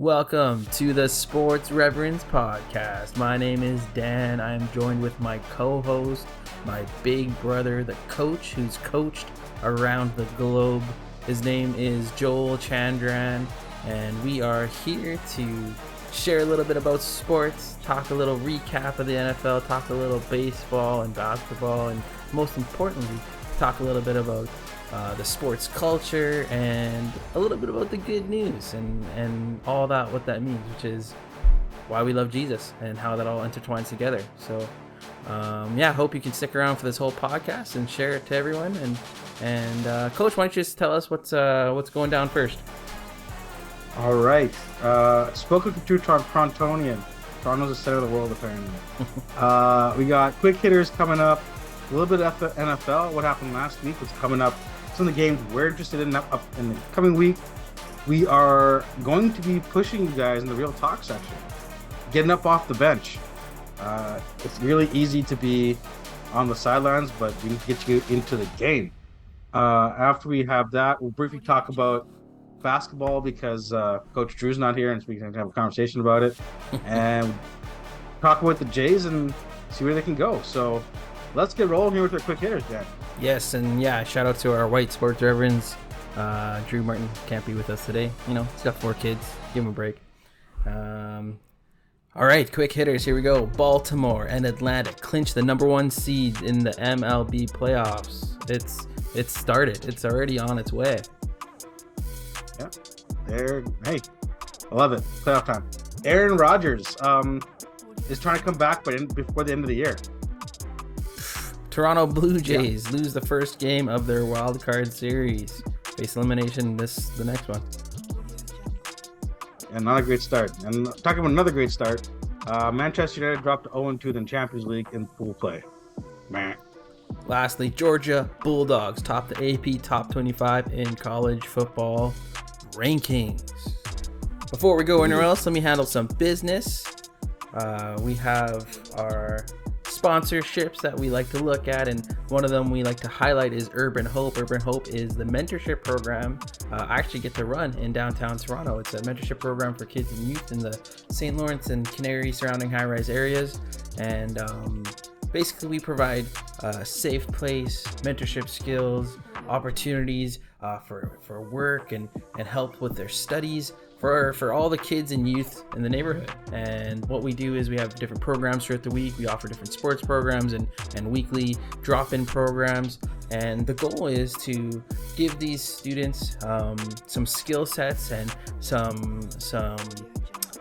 Welcome to the Sports Reverends podcast. My name is Dan. I am joined with my co-host, my big brother, the coach who's coached around the globe. His name is Joel Chandran, and we are here to share a little bit about sports, talk a little recap of the NFL, talk a little baseball and basketball, and most importantly, talk a little bit about the sports culture and a little bit about the good news and all that, what that means, which is why we love Jesus and how that all intertwines together. So hope you can stick around for this whole podcast and share it to everyone. And Coach, why don't you just tell us what's going down first? All right. Spoken to Torontonian. Toronto's the center of the world, apparently. We got quick hitters coming up. A little bit of the NFL. What happened last week was coming up. Some of the games we're interested in up in the coming week. We are going to be pushing you guys in the Real Talk section. Getting up off the bench. It's really easy to be on the sidelines, but we need to get you into the game. After we have that, we'll briefly talk about basketball because Coach Drew's not here and we can have a conversation about it. And talk about the Jays and see where they can go. So let's get rolling here with our quick hitters, Dan. Yes, and shout out to our white sports reverends. Drew Martin can't be with us today. You know, he's got 4 kids. Give him a break. All right, quick hitters. Here we go. Baltimore and Atlanta clinch the number 1 seed in the MLB playoffs. It's started. It's already on its way. Yeah, hey, I love it. Playoff time. Aaron Rodgers is trying to come back, but before the end of the year. Toronto Blue Jays lose the first game of their wild card series. Face elimination the next one. And not a great start. And talking about another great start, Manchester United dropped 0-2 in Champions League in pool play. Meh. Lastly, Georgia Bulldogs top the AP Top 25 in college football rankings. Before we go anywhere else, let me handle some business. We have our sponsorships that we like to look at, and one of them we like to highlight is UrbanHope. UrbanHope is the mentorship program I actually get to run in downtown Toronto. It's a mentorship program for kids and youth in the St. Lawrence and Canary surrounding high-rise areas, and basically we provide a safe place, mentorship skills, opportunities for work and help with their studies for all the kids and youth in the neighborhood. And what we do is we have different programs throughout the week. We offer different sports programs and weekly drop-in programs. And the goal is to give these students some skill sets and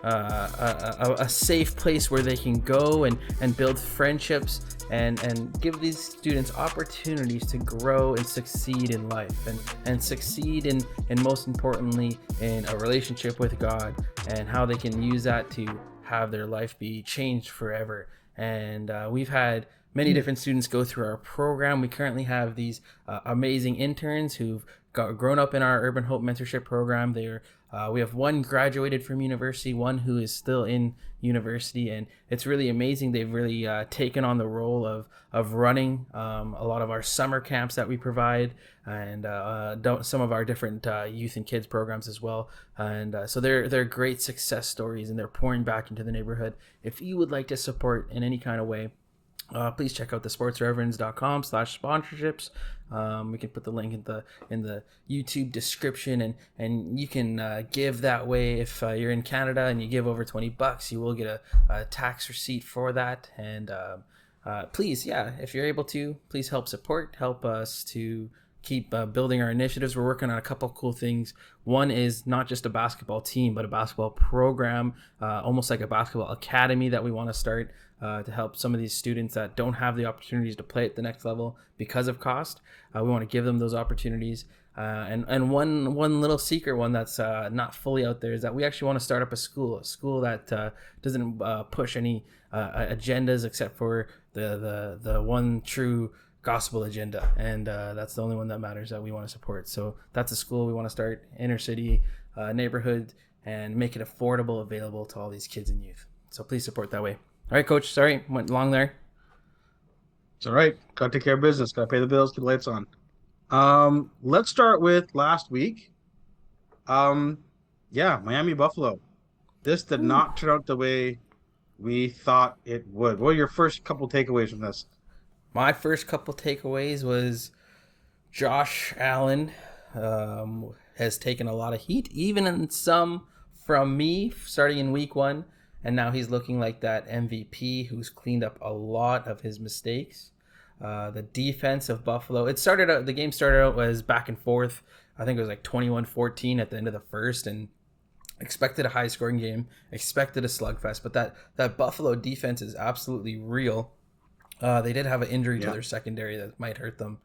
a safe place where they can go and build friendships and give these students opportunities to grow and succeed in life and succeed in most importantly in a relationship with God, and how they can use that to have their life be changed forever. And we've had many different students go through our program. We currently have these amazing interns who've grown up in our UrbanHope mentorship program. We have one graduated from university, one who is still in university, and it's really amazing. They've really taken on the role of running a lot of our summer camps that we provide, and some of our different youth and kids programs as well. And so they're great success stories, and they're pouring back into the neighborhood. If you would like to support in any kind of way, please check out the sportsreverends.com/sponsorships. We can put the link in the YouTube description, and you can give that way. If you're in Canada and you give over $20, you will get a tax receipt for that. And please, if you're able to, please help us to keep building our initiatives. We're working on a couple cool things. One is not just a basketball team, but a basketball program, almost like a basketball academy that we want to start to help some of these students that don't have the opportunities to play at the next level because of cost. We want to give them those opportunities. And one little secret one that's not fully out there is that we actually want to start up a school that doesn't push any agendas except for the one true gospel agenda, and that's the only one that matters that we want to support. So that's a school we want to start, inner city neighborhood, and make it affordable, available to all these kids and youth. So please support that way. All right, Coach, sorry, went long there. It's all right. Got to take care of business. Got to pay the bills, keep the lights on. Let's start with last week. Miami Buffalo. This did Whew. not turn out the way we thought it would. What are your first couple takeaways from this? My first couple takeaways was Josh Allen has taken a lot of heat, even in some from me starting in week one. And now he's looking like that MVP who's cleaned up a lot of his mistakes. The defense of Buffalo, the game started out was back and forth. I think it was like 21-14 at the end of the first, and expected a high scoring game, expected a slugfest, but that Buffalo defense is absolutely real. They did have an injury to their secondary that might hurt them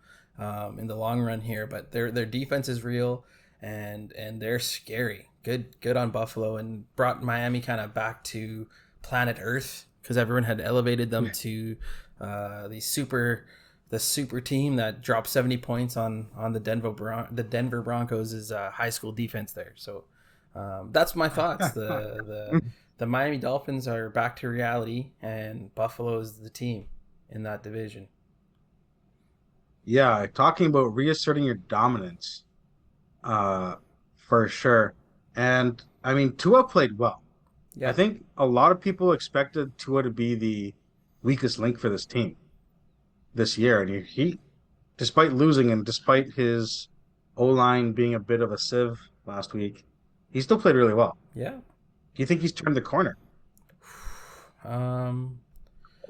in the long run here, but their defense is real, and they're scary. Good on Buffalo, and brought Miami kind of back to planet Earth because everyone had elevated them to the super team that dropped 70 points on the Denver Broncos' high school defense there. So that's my thoughts. The Miami Dolphins are back to reality, and Buffalo is the team in that division. Yeah, talking about reasserting your dominance, for sure. And I mean, Tua played well. I Yeah, think a lot of people expected Tua to be the weakest link for this team this year, and despite losing and despite his O line being a bit of a sieve last week, he still played really well. yeah. Do you think he's turned the corner, Um,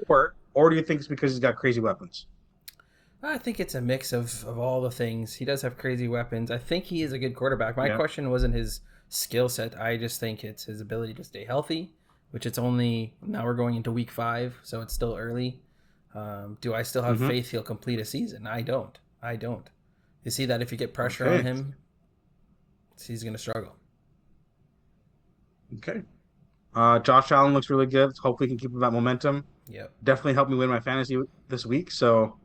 or do you think it's because he's got crazy weapons? I think it's a mix of all the things. He does have crazy weapons. I think he is a good quarterback. My Yeah. question wasn't his skill set. I just think it's his ability to stay healthy, which it's only now we're going into week 5, so it's still early. Do I still have Mm-hmm. faith he'll complete a season? I don't. I don't. You see that if you get pressure on Okay. him, he's going to struggle. Okay. Josh Allen looks really good. Hopefully, he can keep that momentum. Yep. Definitely helped me win my fantasy this week. So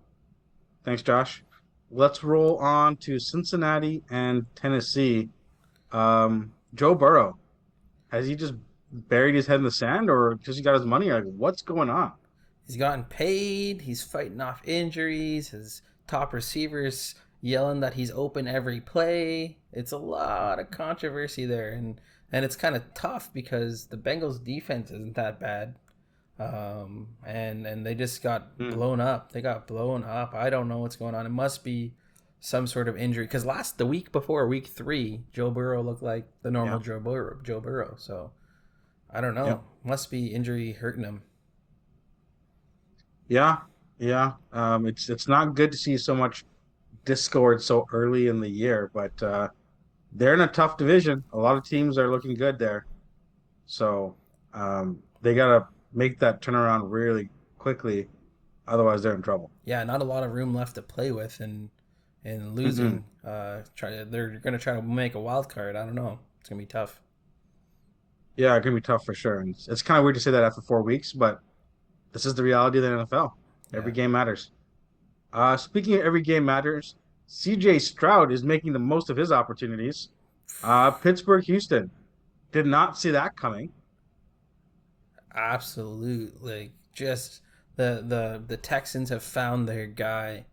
thanks, Josh. Let's roll on to Cincinnati and Tennessee. Joe Burrow, has he just buried his head in the sand, or just he got his money? Like, what's going on? He's gotten paid. He's fighting off injuries. His top receivers yelling that he's open every play. It's a lot of controversy there, and it's kind of tough because the Bengals defense isn't that bad. And they just got Hmm. blown up. They got blown up. I don't know what's going on. It must be some sort of injury because the week before, week 3, Joe Burrow looked like the normal Yeah. Joe Burrow. So I don't Yeah. know. Must be injury hurting him. Yeah. Yeah. It's not good to see so much discord so early in the year, but they're in a tough division. A lot of teams are looking good there. So they gotta make that turnaround really quickly, otherwise they're in trouble. Yeah, not a lot of room left to play with, and Mm-mm. losing. They're gonna try to make a wild card. I don't know. It's gonna be tough. Yeah, it can be tough for sure. And it's kind of weird to say that after 4 weeks, but this is the reality of the NFL. Every Yeah. game matters. Speaking of every game matters, CJ Stroud is making the most of his opportunities. Pittsburgh, Houston. Did not see that coming. Absolutely. Just the Texans have found their guy.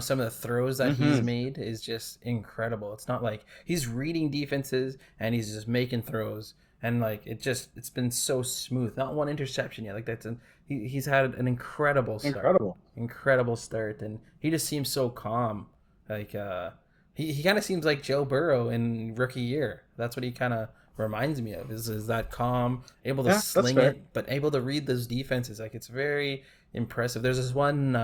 Some of the throws that he's Hmm. made is just incredible. It's not like he's reading defenses and he's just making throws. And like it's been so smooth. Not one interception yet. Like he's had an incredible start. Incredible. Incredible start, and he just seems so calm. Like he kind of seems like Joe Burrow in rookie year. That's what he kind of reminds me of. Is that calm, able to Yeah, that's sling fair. it, but able to read those defenses. Like it's very impressive. There's this one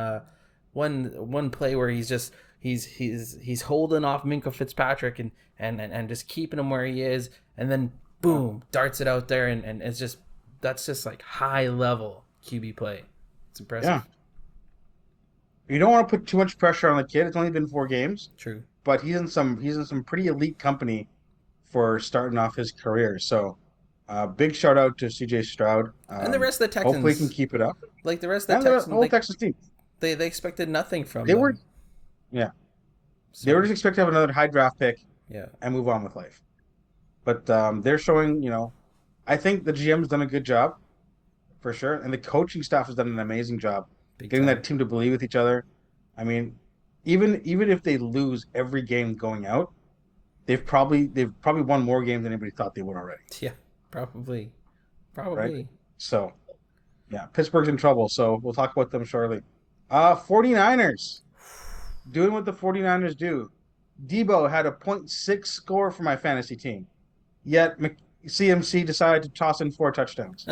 play where he's holding off Minka Fitzpatrick and just keeping him where he is, and then boom, darts it out there, and it's just that's just like high level QB play. It's impressive. Yeah. You don't want to put too much pressure on the kid. It's only been 4 games, True. but he's in some pretty elite company for starting off his career. So, big shout out to CJ Stroud. And the rest of the Hopefully, he can Texans, keep it up. like the rest of And the the Texans, whole like Texas team, they expected nothing from they were, them. yeah, they were So just expected to have another high draft pick yeah, and move on with life. But they're showing, I think the GM's done a good job for sure, and the coaching staff has done an amazing job big getting time. that team to believe with each other. I mean, even if they lose every game going out, they've probably won more games than anybody thought they would already. Yeah, probably. right? Probably. So, yeah, Pittsburgh's in trouble. So we'll talk about them shortly. 49ers doing what the 49ers do. Debo had a .6 score for my fantasy team, yet CMC decided to toss in 4 touchdowns.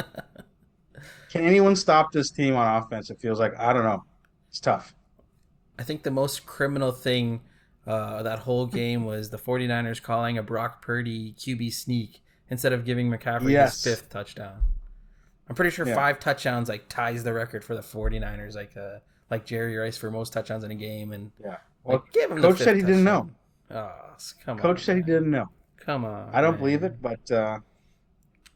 Can anyone stop this team on offense? It feels like, I don't know. It's tough. I think the most criminal thing that whole game was the 49ers calling a Brock Purdy QB sneak instead of giving McCaffrey his Yes. 5th touchdown. I'm pretty sure 5 touchdowns like ties the record for the 49ers, like Jerry Rice for most touchdowns in a game. And Yeah. Well, give him coach the 5th said he didn't know. touchdown. Oh, come on. Coach said he didn't know. Come on. I don't believe it, but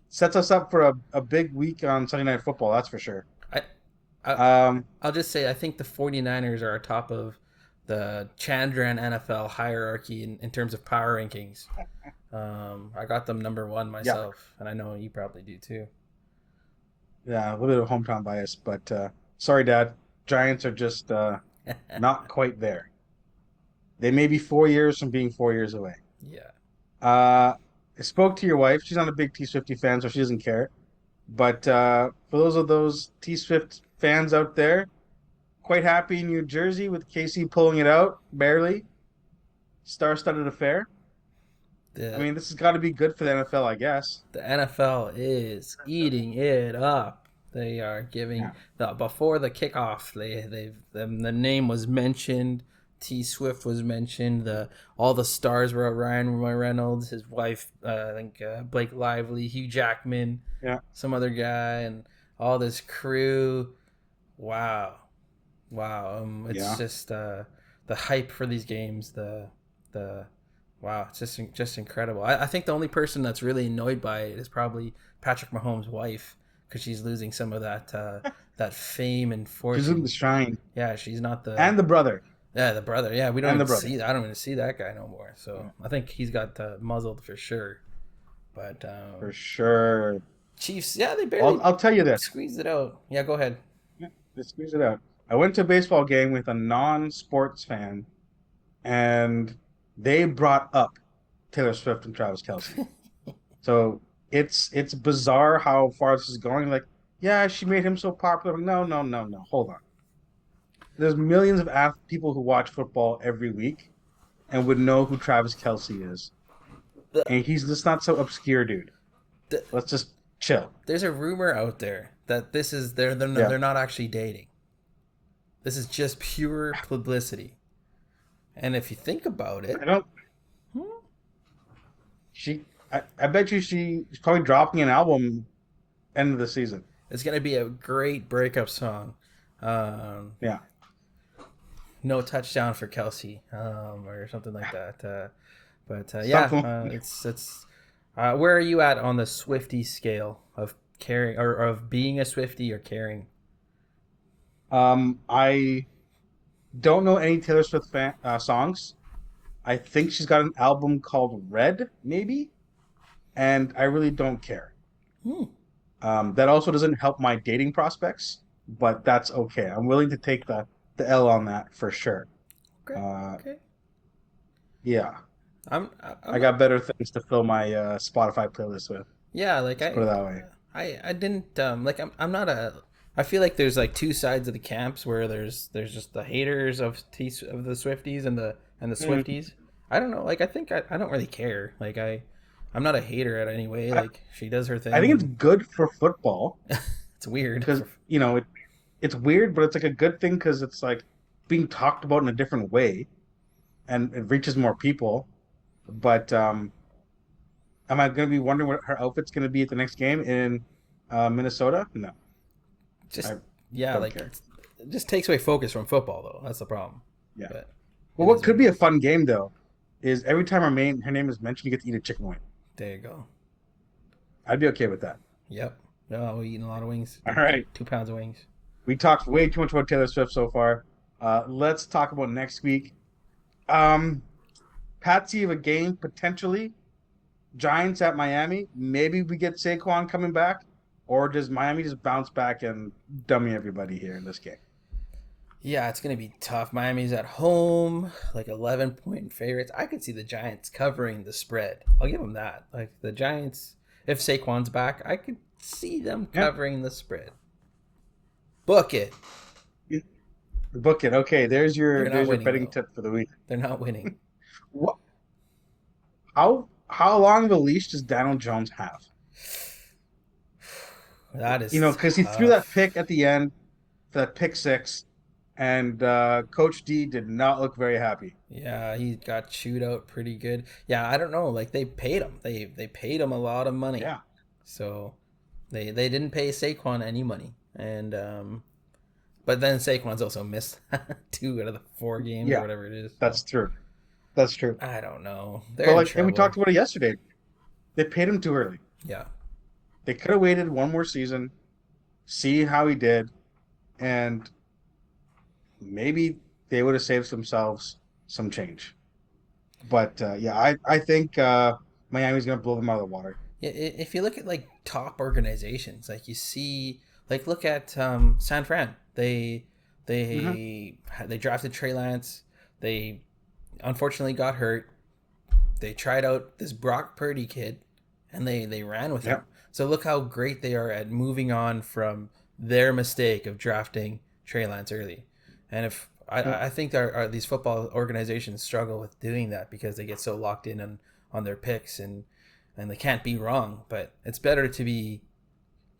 sets us up for a big week on Sunday Night Football, that's for sure. I'll just say I think the 49ers are atop of the Chandran NFL hierarchy in terms of power rankings. I got them number 1 myself, and I know you probably do too. Yeah, a little bit of hometown bias, but sorry, Dad. Giants are just not quite there. They may be 4 years from being 4 years away. Yeah. I spoke to your wife. She's not a big T Swiftie fan, so she doesn't care. But for those T Swift fans out there, quite happy in New Jersey with KC pulling it out, barely. Star-studded affair. I mean, this has got to be good for the NFL, I guess. The NFL is eating it up. They are giving before the kickoff. The name was mentioned. T Swift was mentioned. All the stars were Ryan Reynolds, his wife, I think Blake Lively, Hugh Jackman, some other guy, and all this crew. Wow. It's just the hype for these games. Wow, it's just incredible. I think the only person that's really annoyed by it is probably Patrick Mahomes' wife, because she's losing some of that fame and fortune. She's in the shine. Yeah, she's not and the brother. Yeah, the brother. Yeah, we don't even see that. I don't even see that guy no more. So I think he's got muzzled for sure. But for sure, Chiefs. Yeah, they barely. I'll tell you this. Squeezed it out. Yeah, go ahead. Yeah, they squeezed it out. I went to a baseball game with a non-sports fan, and they brought up Taylor Swift and Travis Kelce. So it's bizarre how far this is going. Like, yeah, she made him so popular. No. Hold on. There's millions of people who watch football every week and would know who Travis Kelce is. And he's just not so obscure, dude. Let's just chill. There's a rumor out there that this is they're not actually dating. This is just pure publicity. And if you think about it, I bet you she's probably dropping an album end of the season. It's gonna be a great breakup song. No touchdown for Kelce, or something like that. It's where are you at on the Swiftie scale of caring or of being a Swiftie or caring? I don't know any Taylor Swift songs. I think she's got an album called Red, maybe, and I really don't care. That also doesn't help my dating prospects, but that's okay. I'm willing to take the L on that for sure. Okay. Yeah. I got better things to fill my Spotify playlist with. Yeah, put it that way. I didn't I'm not I feel like there's like two sides of the camps where there's just the haters of the Swifties and the Swifties. I don't know. Like I think I don't really care. Like I'm not a hater at any way. Like she does her thing. I think it's good for football. It's weird because it's weird, but it's like a good thing because it's like being talked about in a different way, and it reaches more people. But am I going to be wondering what her outfit's going to be at the next game in Minnesota? No. It just takes away focus from football, though. That's the problem. Yeah. But what could be a fun game though is every time her name is mentioned, you get to eat a chicken wing. There you go. I'd be okay with that. Yep. No, we're eating a lot of wings. All right. 2 pounds of wings. We talked way too much about Taylor Swift so far. Let's talk about next week. Patsy of a game, potentially. Giants at Miami. Maybe we get Saquon coming back. Or does Miami just bounce back and dummy everybody here in this game? Yeah, it's going to be tough. Miami's at home, like 11-point favorites. I could see the Giants covering the spread. I'll give them that. Like the Giants, if Saquon's back, I could see them Yeah. covering the spread. Book it. Book it. Okay, They're not there's your winning betting though. tip for the week. They're not winning. What? How long of a leash does Daniel Jones have? That You is know, because he threw that tough. pick at the end, that pick six, and Coach D did not look very happy. Yeah, he got chewed out pretty good. Yeah, I don't know. Like they paid him. They paid him a lot of money. Yeah, So they didn't pay Saquon any money. And but then Saquon's also missed 2 out of the 4 games or yeah, whatever it is. So that's true. That's true. I don't know. They're But in like, and we trouble. talked about it yesterday. They paid him too early. Yeah. They could have waited one more season, see how he did, and maybe they would have saved themselves some change. But yeah, I think Miami's going to blow them out of the water. Yeah, if you look at like top organizations, like you see, like look at San Fran. Hmm. They drafted Trey Lance. They unfortunately got hurt. They tried out this Brock Purdy kid, and they ran with Yeah. him. So look how great they are at moving on from their mistake of drafting Trey Lance early. And if Yeah. I think these football organizations struggle with doing that because they get so locked in on their picks and they can't be wrong. But it's better to be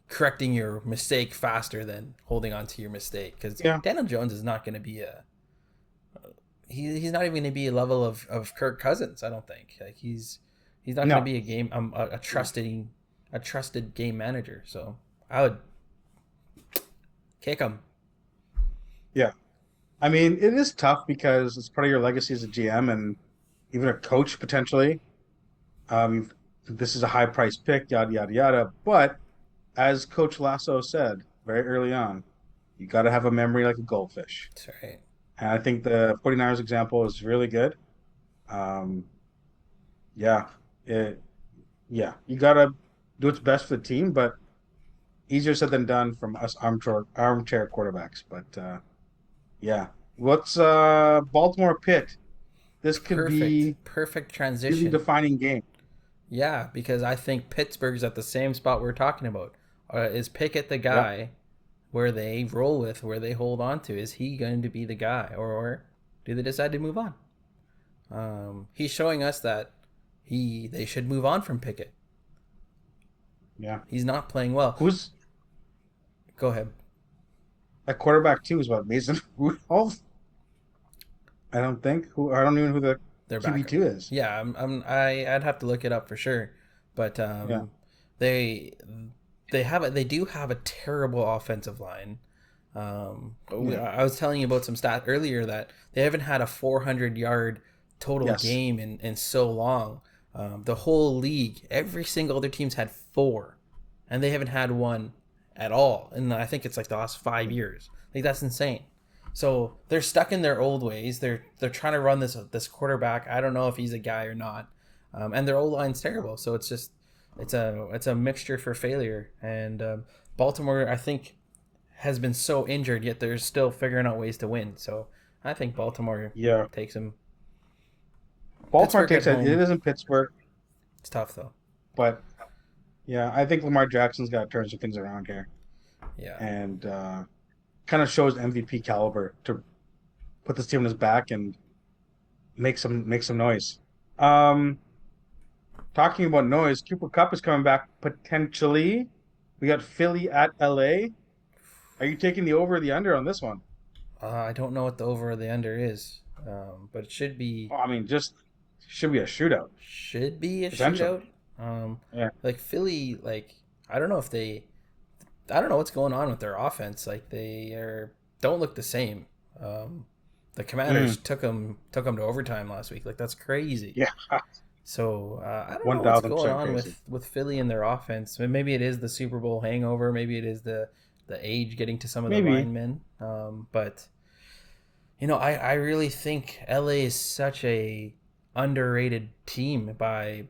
correcting your mistake faster than holding on to your mistake because Yeah. Daniel Jones is not going to be he's not even going to be a level of Kirk Cousins. I don't think like he's not going to No. be a game a trusted game manager. So I would kick him. Yeah. I mean, it is tough because it's part of your legacy as a GM and even a coach potentially. Um, this is a high price pick, yada yada yada. But as Coach Lasso said very early on, you got to have a memory like a goldfish. That's right. And I think the 49ers example is really good. Um, yeah, it, yeah, you got to do what's best for the team, but easier said than done from us armchair quarterbacks. But yeah, what's Baltimore Pitt? This could be Perfect really transition. defining game. Yeah, because I think Pittsburgh's at the same spot we're talking about. Is Pickett the Yeah, guy where they roll with, where they hold on to? Is he going to be the guy, or do they decide to move on? He's showing us that they should move on from Pickett. yeah. He's not playing well. Who's Go ahead. at quarterback too? Is what Mason Rudolph? I don't think. Who I don't even know who the Their QB backup. two is. Yeah, I'd have to look it up for sure, but Yeah, they they do have a terrible offensive line. yeah. I was telling you about some stat earlier that they haven't had a 400-yard total Yes. game in so long. The whole league, every single other team's had four, and they haven't had one at all. And I think it's like the last 5 years. Like that's insane. So they're stuck in their old ways. They're trying to run this quarterback. I don't know if he's a guy or not. And their O line's terrible. So it's just it's a mixture for failure. And Baltimore, I think, has been so injured, yet they're still figuring out ways to win. So I think Baltimore Yeah. takes them. Baltimore Pittsburgh at takes it. It home. isn't Pittsburgh, It's tough though. but yeah, I think Lamar Jackson's got to turn some things around here Yeah. and kind of shows MVP caliber to put this team on his back and make some noise. Um, Talking about noise, Cooper Cup is coming back potentially. We got Philly at LA. Are you taking the over or the under on this one? I don't know what the over or the under is, but it Oh, I mean, just should be a shootout should be a potentially. shootout. Yeah, Like Philly, like I don't know if they, I don't know what's going on with their offense. Like they don't look the same. The Commanders mm, took them to overtime last week. Like that's crazy. yeah, So I don't know one what's thousand going percent on crazy. with Philly and their offense. Maybe it is the Super Bowl hangover. Maybe it is the age getting to some of the Maybe. linemen. But I really think LA is such a underrated team by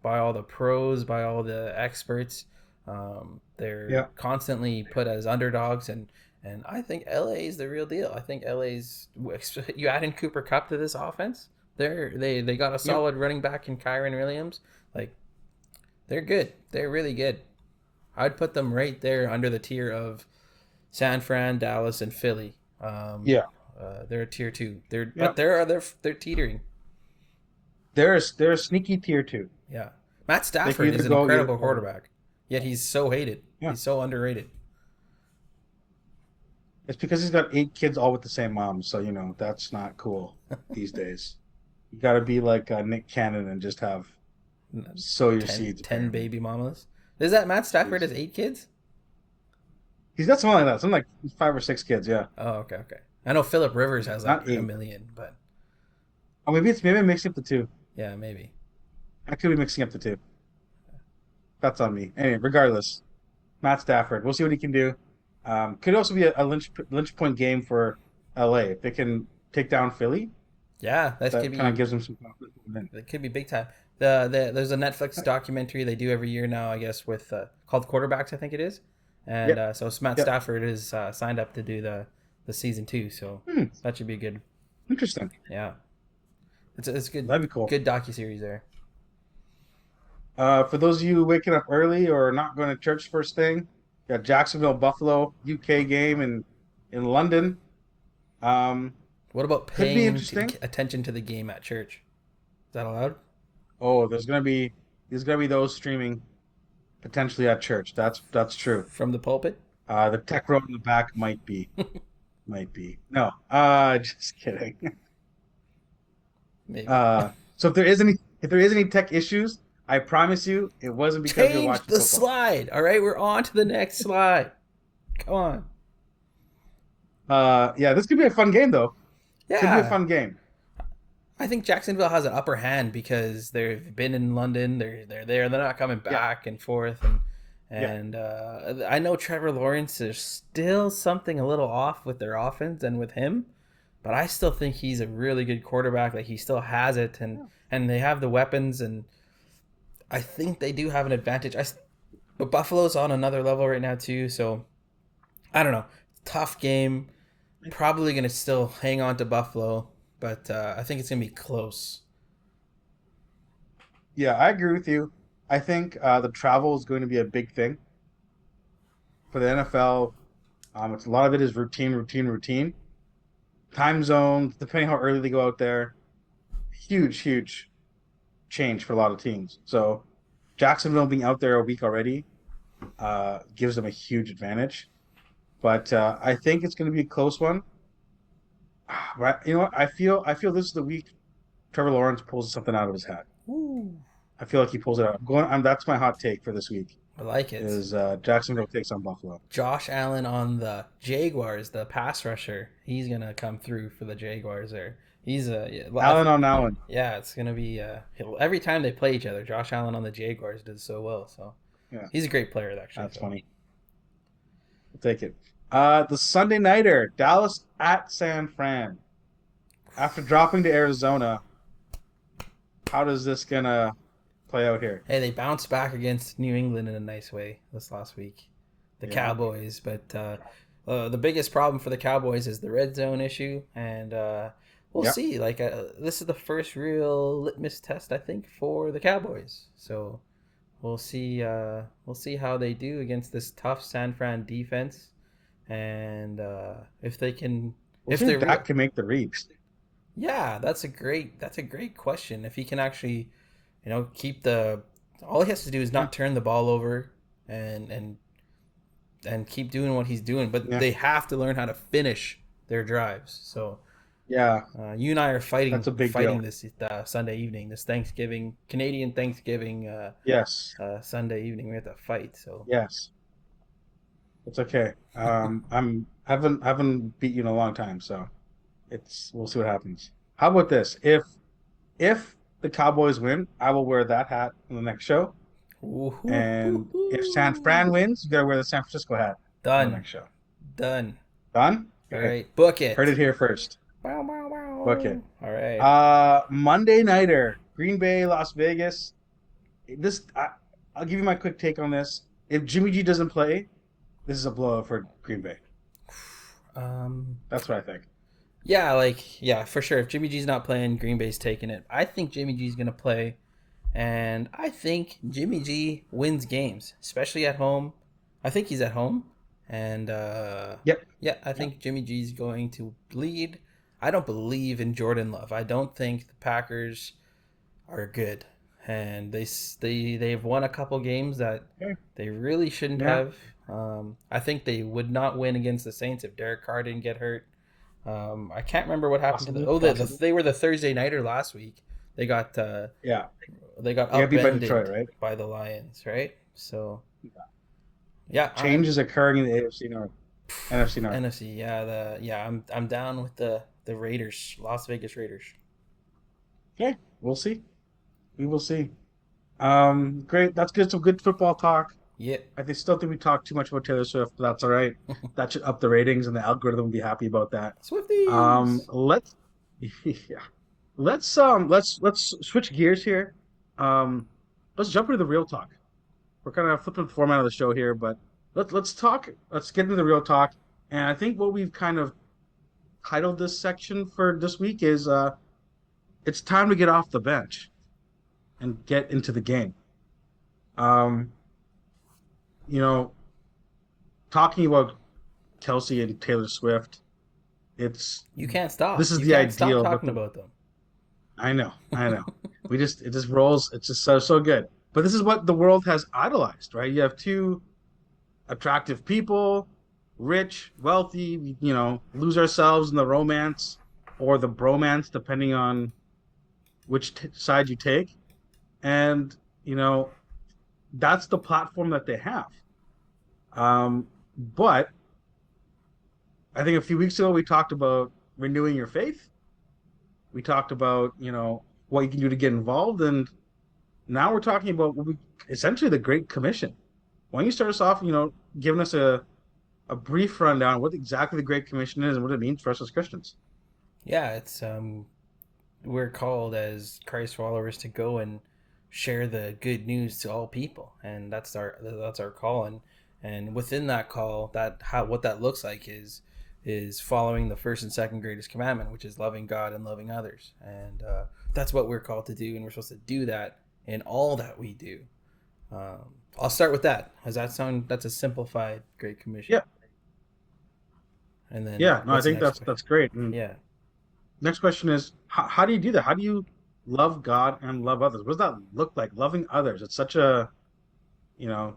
all the pros, by all the experts. They're Yeah, constantly put as underdogs, and I think LA is the real deal. I think LA's you add in Cooper Cup to this offense. They got a yep. solid running back in Kyron Williams. Like they're good. They're really good. I'd put them right there under the tier of San Fran, Dallas, and Philly. Yeah. They're a tier 2. Yeah. But they're teetering. They're a sneaky tier 2. Yeah. Matt They can Stafford either is an go either incredible or. quarterback. Yet he's so hated. Yeah. He's so underrated. It's because he's got 8 kids all with the same mom, so that's not cool these days. You got to be like Nick Cannon and just sow your seeds. 10 baby mamas. Is that Matt Stafford has 8 kids? He's got something like that. Something like 5 or 6 kids. Yeah. Oh, okay. I know Philip Rivers has like Not a 8. million, but Oh, maybe I'm mixing up the 2. yeah, maybe. I could be mixing up the 2. That's on me. Anyway, regardless, Matt Stafford. We'll see what he can do. Could also be a lynch point game for LA if they can take down Philly. Yeah, That kind of gives them some confidence. it could be big time. There's a Netflix documentary they do every year now, I guess, with called Quarterbacks, I think it is, and so Matt Stafford is signed up to do the season 2, so that should be good. Interesting. Yeah, it's good. That'd be cool. Good docuseries there. For those of you waking up early or not going to church first thing, got Jacksonville, Buffalo, UK game in London. What about Could be paying interesting. attention to the game at church? Is that allowed? Oh, there's gonna be those streaming potentially at church. That's true. From the pulpit? The tech row in the back might be. No, just kidding. Maybe. So if there is any tech issues, I promise you it wasn't because you're Change watching the football. slide. All right, we're on to the next slide. Come on. Yeah, this could be a fun game though. Yeah. Could be a fun game. I think Jacksonville has an upper hand because they've been in London. They're there. They're not coming back and forth. And I know Trevor Lawrence, there's still something a little off with their offense and with him, but I still think he's a really good quarterback. Like, he still has it, and they have the weapons, and I think they do have an advantage. But Buffalo's on another level right now too, so I don't know. Tough game. Probably going to still hang on to Buffalo, but I think it's going to be close. Yeah, I agree with you. I think the travel is going to be a big thing for the NFL. It's a lot of it is routine. Time zones, depending how early they go out there, huge change for a lot of teams. So Jacksonville being out there a week already gives them a huge advantage. But I think it's going to be a close one. But you know what? I feel this is the week Trevor Lawrence pulls something out of his hat. Ooh. I feel like he pulls it out. That's my hot take for this week. I like it. Is Jacksonville takes on Buffalo. Josh Allen on the Jaguars, the pass rusher. He's going to come through for the Jaguars there. He's Allen on Allen. Yeah, it's going to be every time they play each other, Josh Allen on the Jaguars does so well. So Yeah. he's a great player, actually. That's funny. I'll take it. The Sunday nighter, Dallas at San Fran. After dropping to Arizona, how does this gonna play out here? Hey, they bounced back against New England in a nice way this last week. The Cowboys, but the biggest problem for the Cowboys is the red zone issue, and we'll see. Like, this is the first real litmus test, I think, for the Cowboys. So we'll see. We'll see how they do against this tough San Fran defense, and if they can. If they're Dak can make the reads. Yeah, that's a great question. If he can actually, keep all he has to do is not turn the ball over and keep doing what he's doing. But they have to learn how to finish their drives. So yeah, you and I are fighting. That's a big fighting deal. This Sunday evening, this Canadian Thanksgiving. Yes. Sunday evening we have to fight. So yes, it's okay. haven't beat you in a long time, so we'll see what happens. How about this? If the Cowboys win, I will wear that hat in the next show. And if San Fran wins, you gotta wear the San Francisco hat. Done. In the next show. Done. Done? All Okay. right. Book it. Heard it here first. Book it. All right. Monday nighter, Green Bay, Las Vegas. I'll give you my quick take on this. If Jimmy G doesn't play, this is a blowout for Green Bay. That's what I think. Yeah, for sure. If Jimmy G's not playing, Green Bay's taking it. I think Jimmy G's going to play, and I think Jimmy G wins games, especially at home. I think he's at home, and Yep. yeah, I Yep. think Jimmy G's going to lead. I don't believe in Jordan Love. I don't think the Packers are good, and they've won a couple games that Okay. they really shouldn't Yeah. have. I think they would not win against the Saints if Derek Carr didn't get hurt. I can't remember what happened to the. Possibly. Oh, Possibly. they were the Thursday nighter last week. They got Yeah. they got They got beat by Detroit, upended right? by the Lions, right? So yeah, Change is occurring in the AFC North, NFC North. NFC. I'm down with the Raiders, Las Vegas Raiders. Okay. We'll see. We will see. Great. That's good. Some good football talk. Yep. Still think we talked too much about Taylor Swift, but that's all right. That should up the ratings, and the algorithm will be happy about that. Swifties. Let's yeah, let's switch gears here. Um, let's jump into the real talk. We're kind of flipping the format of the show here, but let's talk. Let's get into the real talk. And I think what we've kind of titled this section for this week is it's time to get off the bench and get into the game. Um, you know, talking about Kelce and Taylor Swift, it's You can't stop. this is You the can't stop ideal. talking about them. I know. It just rolls. It's just so good. But this is what the world has idolized, right? You have two attractive people, rich, wealthy. Lose ourselves in the romance or the bromance, depending on which side you take. And that's the platform that they have. But I think a few weeks ago we talked about renewing your faith. We talked about what you can do to get involved, and now we're talking about essentially the Great Commission. Why don't you start us off, giving us a brief rundown of what exactly the Great Commission is and what it means for us as Christians? Yeah, it's we're called as Christ followers to go and share the good news to all people, and that's our call. And within that call, what that looks like is following the first and second greatest commandment, which is loving God and loving others, and that's what we're called to do, and we're supposed to do that in all that we do. I'll start with that. Does that sound? That's a simplified Great Commission. Yeah, And then yeah. No, I what's the think next that's question? that's great. And Yeah. next question is, how do you do that? How do you love God and love others? What does that look like? Loving others. It's such a, you know,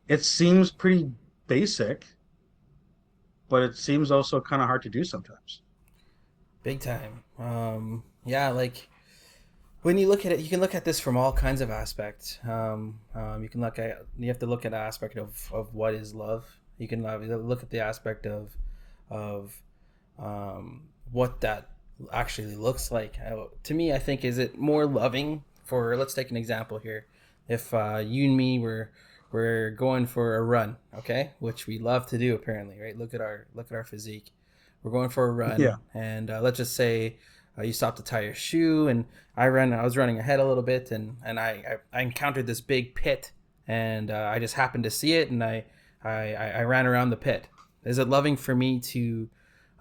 it seems pretty basic, but it seems also kind of hard to do sometimes. Big time. Yeah, like when you look at it, you can look at this from all kinds of aspects. You have to look at the aspect of what is love. You can look at the aspect of what that actually looks like. To me, I think, is it more loving for, let's take an example here. If you and me we're going for a run, okay, which we love to do apparently, right? Look at our physique. We're going for a Yeah. run, and let's just say you stopped to tie your shoe, and I was running ahead a little bit, and I encountered this big pit, and I just happened to see it, and I ran around the pit. Is it loving for me to,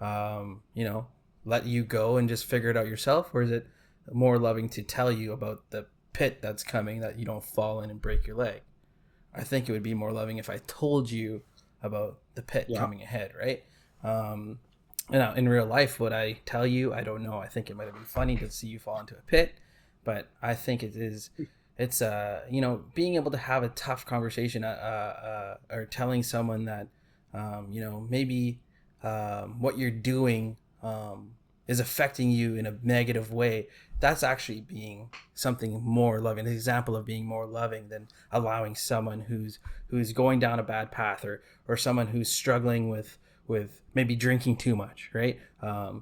you know, let you go and just figure it out yourself, or is it more loving to tell you about the pit that's coming, that you don't fall in and break your leg? I think it would be more loving if I told you about the pit Yeah. coming ahead, right? Now, in real life, would I tell you? I don't know. I think it might have been funny to see you fall into a pit, but I think it's being able to have a tough conversation, or telling someone that, maybe what you're doing is affecting you in a negative way. That's actually being something more loving. An example of being more loving than allowing someone who's going down a bad path, or someone who's struggling with maybe drinking too much, right? Hmm.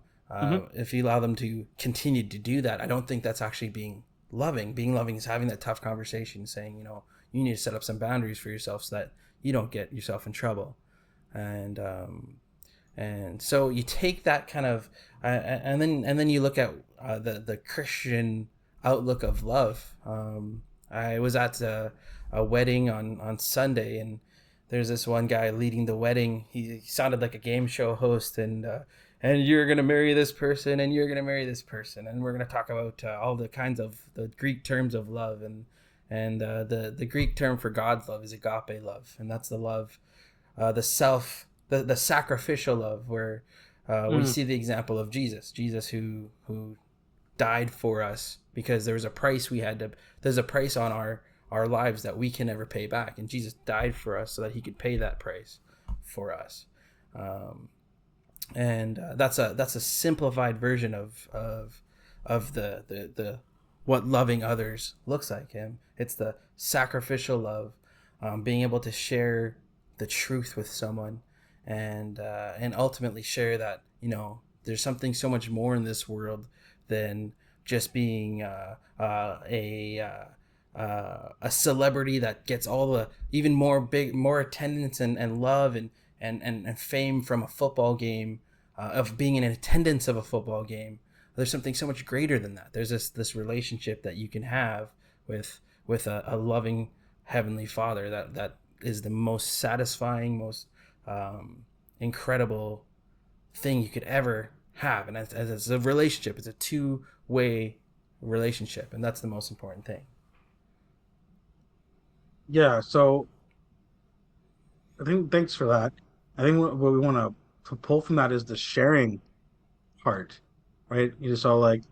If you allow them to continue to do that, I don't think that's actually being loving. Being loving is having that tough conversation, saying, you need to set up some boundaries for yourself so that you don't get yourself in trouble. And so you take that kind of, and then you look at the Christian outlook of love. I was at a wedding on Sunday, and there's this one guy leading the wedding. He sounded like a game show host, and you're gonna marry this person, and you're gonna marry this person, and we're gonna talk about all the kinds of the Greek terms of love, and the Greek term for God's love is agape love, and that's the love the sacrificial love, where we Mm. see the example of Jesus who died for us because there was a price we had to. There's a price on our lives that we can never pay back, and Jesus died for us so that he could pay that price for us. Um, and that's a simplified version of the what loving others looks like. Him, it's the sacrificial love, being able to share the truth with someone, and ultimately share that there's something so much more in this world than just being a celebrity that gets all the even more attendance and love and fame from a football game, of being in attendance of a football game. There's something so much greater than that. There's this relationship that you can have with a loving heavenly Father that is the most satisfying, most incredible thing you could ever have. And as it's a relationship, it's a two-way relationship, and that's the most important thing. Yeah. So I think thanks for that. I think what we want to pull from that is the sharing part, right? You saw like,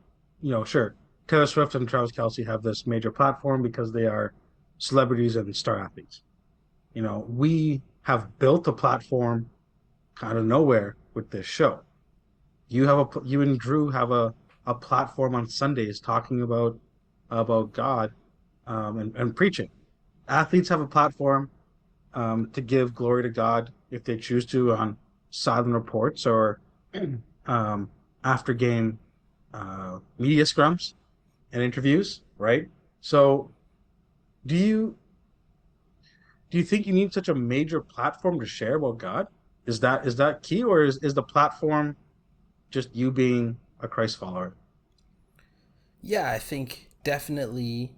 sure, Taylor Swift and Travis Kelce have this major platform because they are celebrities and star athletes. We have built a platform out of nowhere with this show. You and Drew have a platform on Sundays talking about God, and preaching. Athletes have a platform, to give glory to God if they choose to on silent reports or um, after game media scrums and interviews, right? So, do you do you think you need such a major platform to share about God? Is that key, or is the platform just you being a Christ follower? Yeah, I think definitely,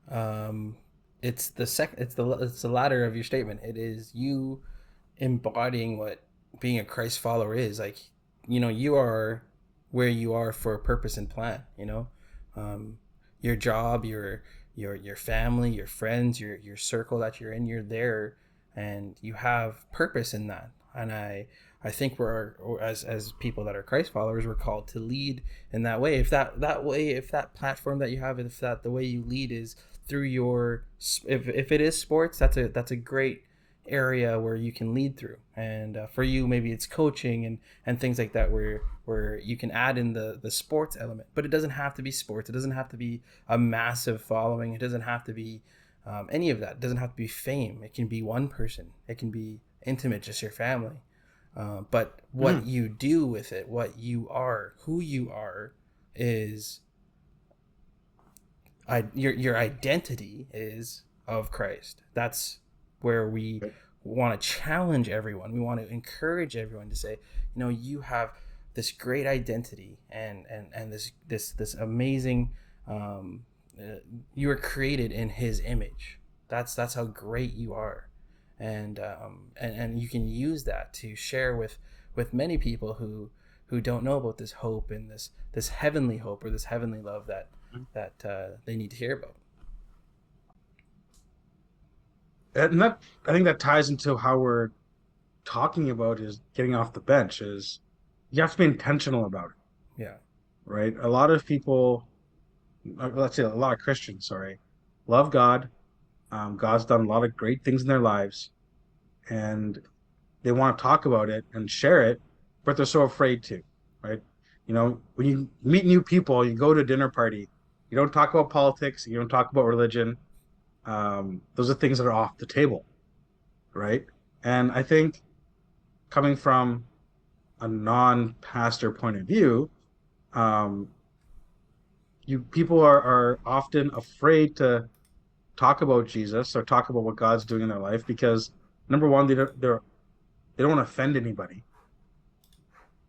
it's the latter of your statement. It is you embodying what being a Christ follower is. Like, you are where you are for a purpose and plan. Um, your job, your family, your friends, your circle that you're in, you're there, and you have purpose in that. And I think as people that are Christ followers, we're called to lead in that way. If that platform that you have, if that the way you lead is through if it is sports, that's a great area where you can lead through. And for you, maybe it's coaching and things like that, where you can add in the sports element. But it doesn't have to be sports. It doesn't have to be a massive following. It doesn't have to be any of that. It doesn't have to be fame. It can be one person. It can be intimate, just your family. But what Mm. you do with it, what you are, who you are, is your identity is of Christ. That's where we want to challenge everyone. We want to encourage everyone to say, you have this great identity, and this amazing. You were created in His image. That's how great you are, and you can use that to share with many people who don't know about this hope and this heavenly hope or this heavenly love that they need to hear about. And that, I think that ties into how we're talking about is getting off the bench. Is you have to be intentional about it, Yeah. right? A lot of people, let's say a lot of Christians, sorry, love God. God's done a lot of great things in their lives, and they want to talk about it and share it, but they're so afraid to, right? When you meet new people, you go to a dinner party, you don't talk about politics, you don't talk about religion. Those are things that are off the table, right? And I think coming from a non-pastor point of view, um, you people are often afraid to talk about Jesus or talk about what God's doing in their life because number one, they don't want to offend anybody,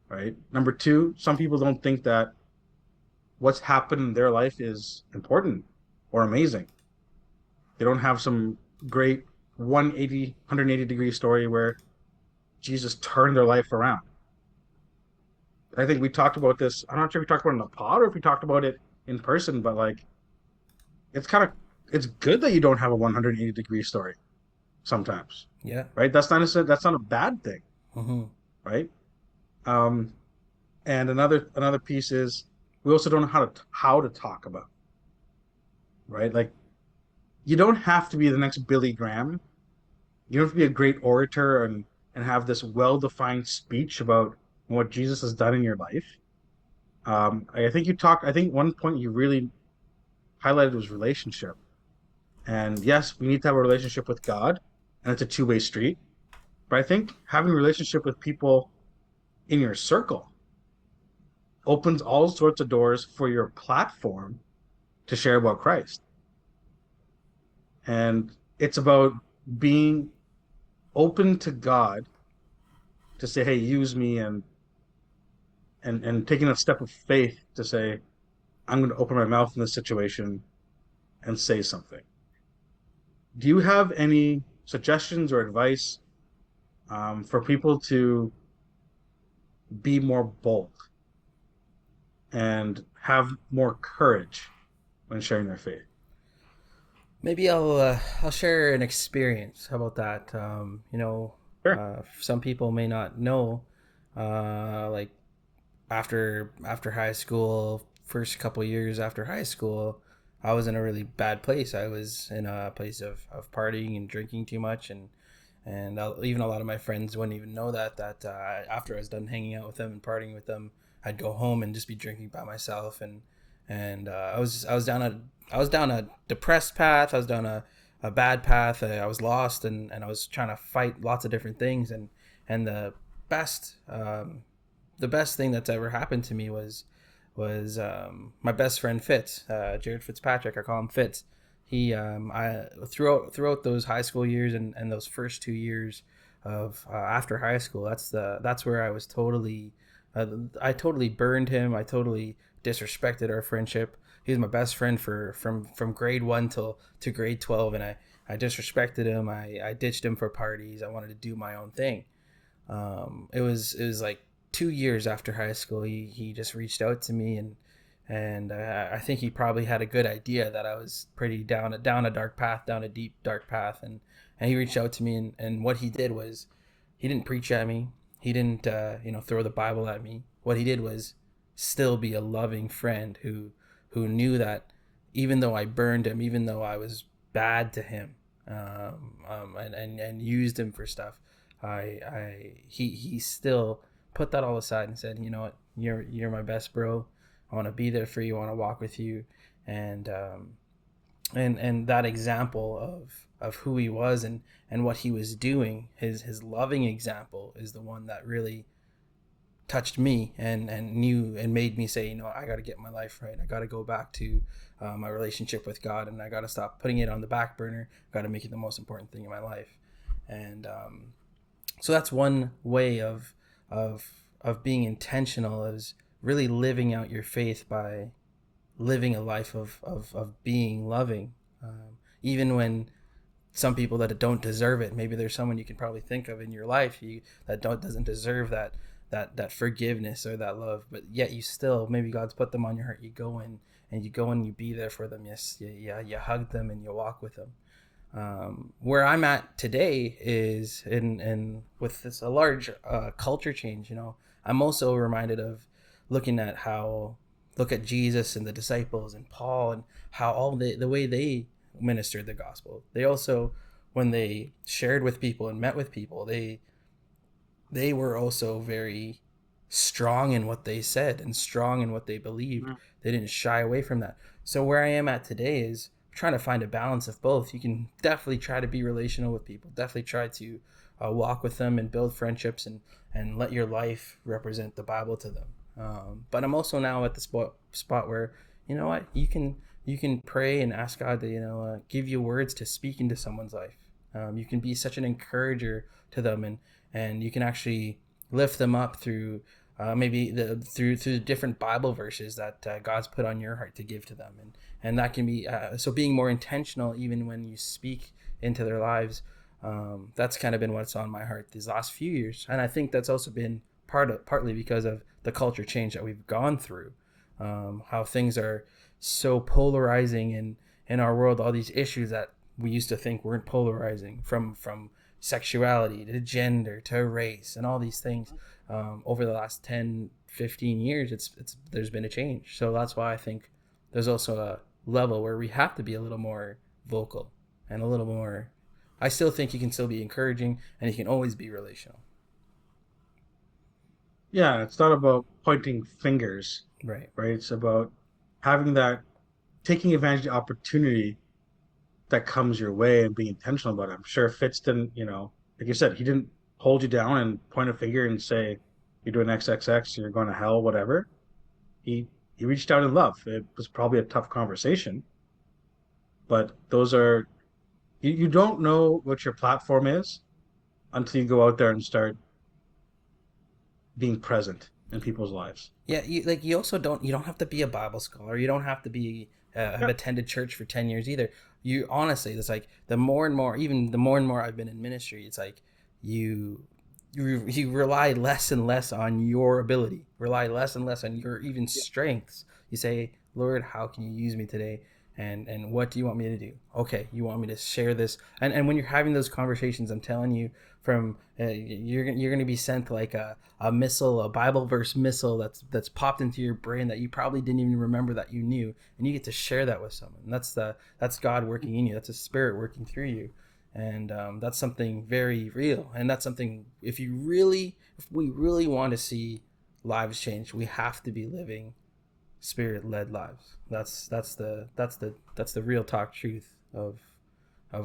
right? Number two, some people don't think that what's happened in their life is important or amazing. They don't have some great 180 degree story where Jesus turned their life around. I think we talked about this. I'm not sure if we talked about it in the pod or if we talked about it in person, but like it's kind of it's good that you don't have a 180 degree story. sometimes, Yeah. right? That's not a bad thing, Mm-hmm. right? Um, and another piece is we also don't know how to talk about, it, right? Like you don't have to be the next Billy Graham. You don't have to be a great orator and have this well-defined speech about what Jesus has done in your life. I think I think one point you really highlighted was relationship. And yes, we need to have a relationship with God, and it's a two-way street. But I think having a relationship with people in your circle opens all sorts of doors for your platform to share about Christ. And it's about being open to God to say, "Hey, use me," and taking a step of faith to say, "I'm going to open my mouth in this situation and say something." Do you have any suggestions or advice for people to be more bold and have more courage when sharing their faith? Maybe I'll share an experience. How about that? Sure. Some people may not know, like after high school, first couple years after high school, I was in a really bad place. I was in a place of partying and drinking too much, and even a lot of my friends wouldn't even know that after I was done hanging out with them and partying with them, I'd go home and just be drinking by myself, and I was down a depressed path. I was down a bad path. I was lost, and I was trying to fight lots of different things, and best the best thing that's ever happened to me was my best friend Fitz, Jared Fitzpatrick. I call him Fitz. I throughout those high school years and those first 2 years of after high school, that's where I was totally, I totally burned him. I totally disrespected our friendship. He was my best friend from grade 1 to grade 12, and I disrespected him. I ditched him for parties. I wanted to do my own thing. It was like 2 years after high school, he just reached out to me, and I think he probably had a good idea that I was pretty down a dark path, down a deep dark path, and he reached out to me, and what he did was he didn't preach at me, he didn't throw the Bible at me. What he did was still be a loving friend who knew that even though I burned him, even though I was bad to him, and used him for stuff, he still put that all aside and said, you know what, you're my best bro. I want to be there for you. I want to walk with you, and that example of who he was and what he was doing, his loving example, is the one that really touched me and knew and made me say, I got to get my life right. I got to go back to my relationship with God, and I got to stop putting it on the back burner. Got to make it the most important thing in my life, and so that's one way of being intentional, is really living out your faith by living a life of being loving, even when some people that don't deserve it. Maybe there's someone you can probably think of in your life that doesn't deserve that forgiveness or that love, but yet you still, maybe God's put them on your heart. You go in and you be there for them. Yes, you hug them and you walk with them. Where I'm at today is in with this a large culture change. I'm also reminded of look at Jesus and the disciples and Paul, and how all the way they ministered the gospel. They also, when they shared with people and met with people, they were also very strong in what they said and strong in what they believed. They didn't shy away from that. So where I am at today is trying to find a balance of both. You can definitely try to be relational with people, definitely try to walk with them and build friendships, and let your life represent the Bible to them. But I'm also now at the spot where, what, you can pray and ask God to give you words to speak into someone's life. You can be such an encourager to them, and you can actually lift them up through maybe through different Bible verses that God's put on your heart to give to them, and that can be so being more intentional even when you speak into their lives. That's kind of been what's on my heart these last few years, and I think that's also been partly because of the culture change that we've gone through, how things are so polarizing in our world, all these issues that we used to think weren't polarizing, from sexuality to gender to race and all these things. Over the last 10, 15 years, it's there's been a change. So that's why I think there's also a level where we have to be a little more vocal and a little more. I still think you can still be encouraging and you can always be relational. Yeah, it's not about pointing fingers, Right. right? It's about having that, taking advantage of the opportunity that comes your way and being intentional about it. I'm sure Fitz didn't, like you said, he didn't hold you down and point a finger and say, you're doing XXX, you're going to hell, whatever. He reached out in love. It was probably a tough conversation, but those are, you don't know what your platform is until you go out there and start being present in people's lives. Yeah, you also don't have to be a Bible scholar. You don't have to be have Yeah. attended church for 10 years either. You honestly, it's like the more and more, even the more and more I've been in ministry, it's like you you rely less and less on your ability. Rely less and less on your even strengths. You say, "Lord, how can you use me today?" And what do you want me to do? Okay, you want me to share this, and when you're having those conversations, I'm telling you, from you're gonna be sent like a missile, a Bible verse missile that's popped into your brain that you probably didn't even remember that you knew, and you get to share that with someone. And that's God working in you. That's a Spirit working through you, and that's something very real. And that's something if we really want to see lives change, we have to be living Spirit led lives. That's the real talk truth of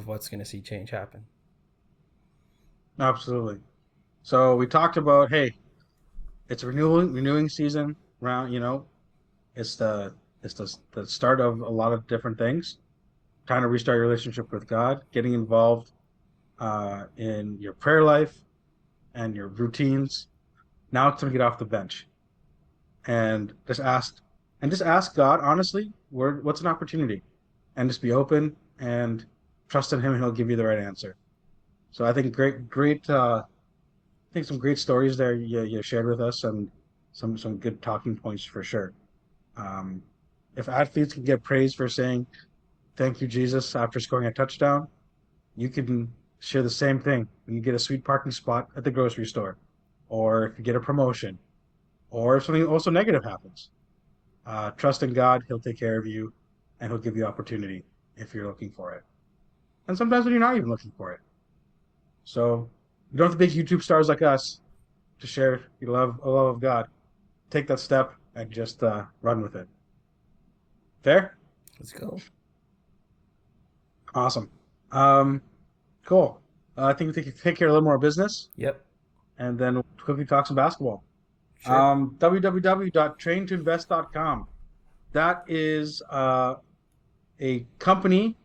what's going to see change happen. Absolutely. So we talked about, hey, it's a renewing season around, it's the start of a lot of different things. Trying to restart your relationship with God, getting involved in your prayer life and your routines. Now it's time to get off the bench and just ask God honestly, what's an opportunity, and just be open and trust in Him, and He'll give you the right answer. So I think great. I think some great stories there you shared with us, and some good talking points for sure. Um, if athletes can get praised for saying "Thank you, Jesus" after scoring a touchdown, you can share the same thing when you get a sweet parking spot at the grocery store, or if you get a promotion, or if something also negative happens. Trust in God; He'll take care of you, and He'll give you opportunity if you're looking for it. And sometimes when you're not even looking for it. So you don't have to be YouTube stars like us to share your love of God. Take that step and just run with it. Fair? Let's go. Awesome. Um, cool. I think we take care of a little more business, Yep. and then we'll quickly talk some basketball. Sure. www.traintoinvest.com. That is a company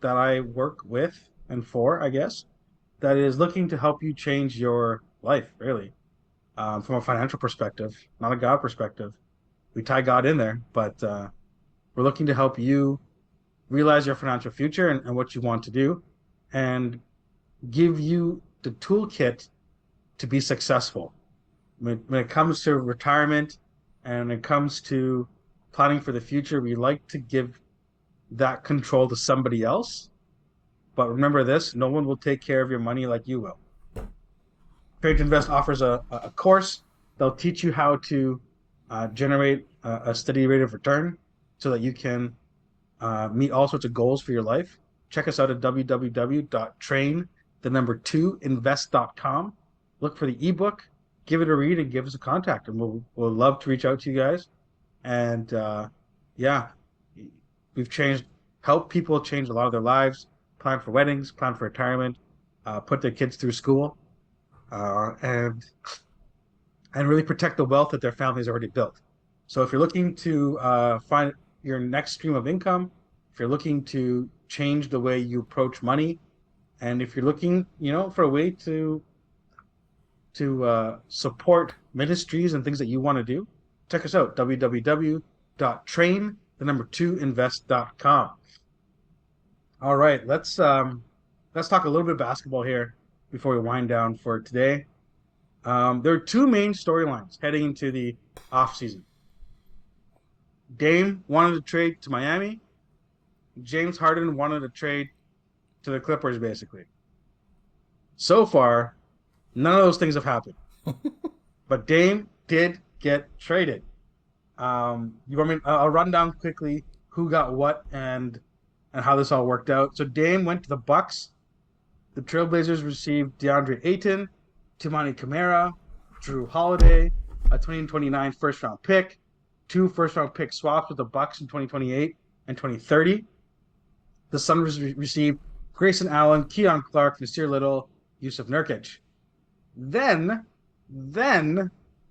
that I work with and for, I guess, that is looking to help you change your life, really, from a financial perspective, not a God perspective. We tie God in there, but we're looking to help you realize your financial future and what you want to do, and give you the toolkit to be successful. When it comes to retirement and when it comes to planning for the future, we like to give that control to somebody else. But remember this, no one will take care of your money like you will. Trade to Invest offers a course. They'll teach you how to generate a steady rate of return so that you can meet all sorts of goals for your life. Check us out at www.train2invest.com. Look for the ebook, give it a read, and give us a contact, and we'll love to reach out to you guys. And yeah, we've helped people change a lot of their lives, plan for weddings, plan for retirement, put their kids through school, and really protect the wealth that their families already built. So if you're looking to find your next stream of income, if you're looking to change the way you approach money, and if you're looking, for a way to support ministries and things that you want to do, check us out, www.train2invest.com. All right, let's talk a little bit of basketball here before we wind down for today. There are two main storylines heading into the offseason. Dame wanted to trade to Miami. James Harden wanted to trade to the Clippers, basically. So far, none of those things have happened. But Dame did get traded. You want me? I'll run down quickly who got what and how this all worked out. So Dame went to the Bucks. The Trailblazers received DeAndre Ayton, Timani Camara, Drew Holiday, a 2029 first-round pick, 2 first-round pick swaps with the Bucks in 2028 and 2030. The Suns received Grayson Allen, Keon Clark, Nasir Little, Yusuf Nurkic. Then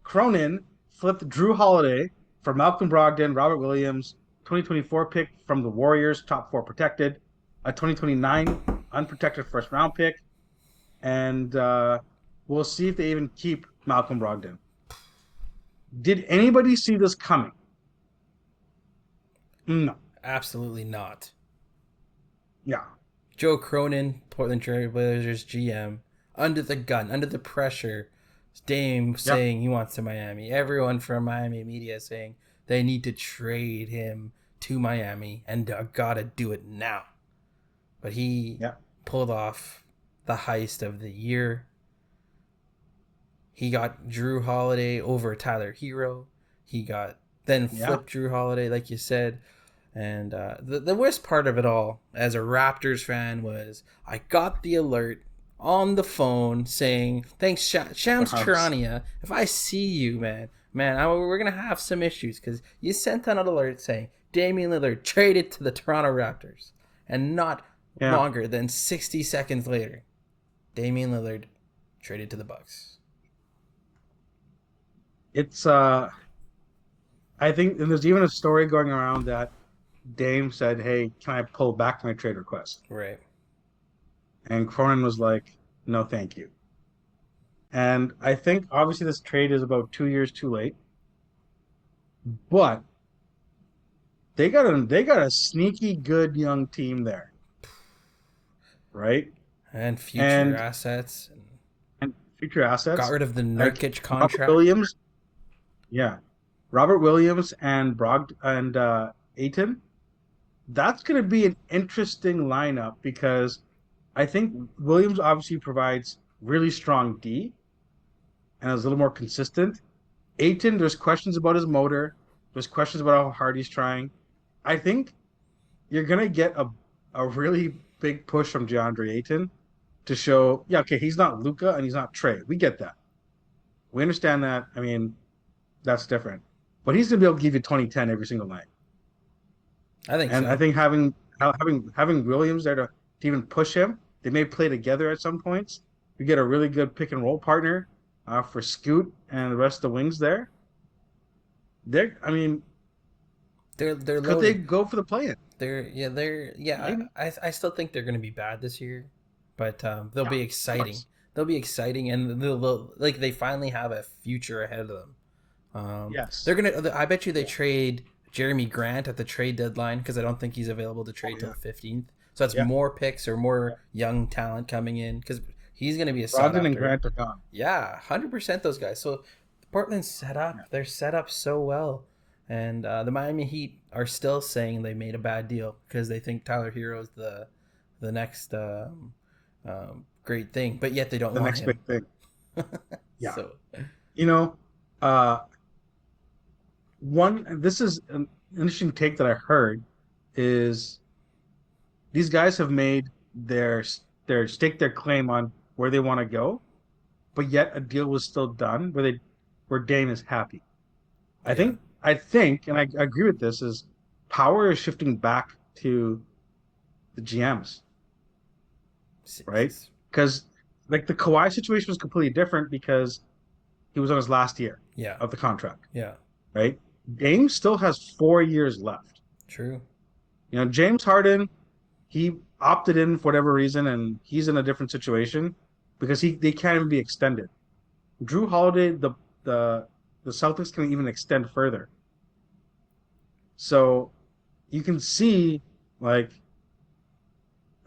Cronin flipped Drew Holiday for Malcolm Brogdon, Robert Williams, 2024 pick from the Warriors, top 4 protected, a 2029 unprotected first round pick, and we'll see if they even keep Malcolm Brogdon. Did anybody see this coming? No. Absolutely not. Yeah. Joe Cronin, Portland Trail Blazers GM, under the gun, under the pressure. Dame saying he wants to Miami. Everyone from Miami media saying they need to trade him to Miami and gotta do it now. But he pulled off the heist of the year. He got Drew Holiday over Tyler Hero. He got flipped Drew Holiday, like you said. And the worst part of it all, as a Raptors fan, was I got the alert on the phone saying, thanks, Shams Charania. If I see you, man, we're going to have some issues because you sent out an alert saying Damian Lillard traded to the Toronto Raptors. And not longer than 60 seconds later, Damian Lillard traded to the Bucks. It's, I think, and there's even a story going around that Dame said, hey, can I pull back my trade request? Right. And Cronin was like, no, thank you. And I think, obviously, this trade is about 2 years too late. But they got a sneaky good young team there. Right? And future assets. And future assets. Got rid of the Nurkic contract. Robert Williams. Yeah. Robert Williams and Ayton. That's going to be an interesting lineup because I think Williams obviously provides really strong D and is a little more consistent. Ayton, there's questions about his motor. There's questions about how hard he's trying. I think you're going to get a really big push from DeAndre Ayton to show, he's not Luka and he's not Trey. We get that. We understand that. I mean, that's different. But he's going to be able to give you 20-10 every single night. I think and so. I think having Williams there to even push him, they may play together at some points. You get a really good pick and roll partner for Scoot and the rest of the wings there. They're loaded. Could they go for the play-in? I still think they're going to be bad this year, but they'll be exciting. They'll be exciting, and they'll they finally have a future ahead of them. Yes, they're gonna. I bet you they trade Jeremy Grant at the trade deadline because I don't think he's available to trade till the 15th. So that's more picks or more young talent coming in because he's going to be a Brogdon and Grant are gone. Yeah, 100% those guys. So Portland's set up. They're set up so well. And the Miami Heat are still saying they made a bad deal because they think Tyler Hero's the next great thing, but yet they don't want him. The next big thing. Yeah. So, this is an interesting take that I heard is these guys have made their stake their claim on where they want to go, but yet a deal was still done where Dame is happy. I think, and I agree with this, is power is shifting back to the GMs, right? Because the Kawhi situation was completely different because he was on his last year of the contract. Yeah. Right? Dame still has 4 years left. True. James Harden, he opted in for whatever reason, and he's in a different situation because they can't even be extended. Drew Holiday, the Celtics can even extend further. So you can see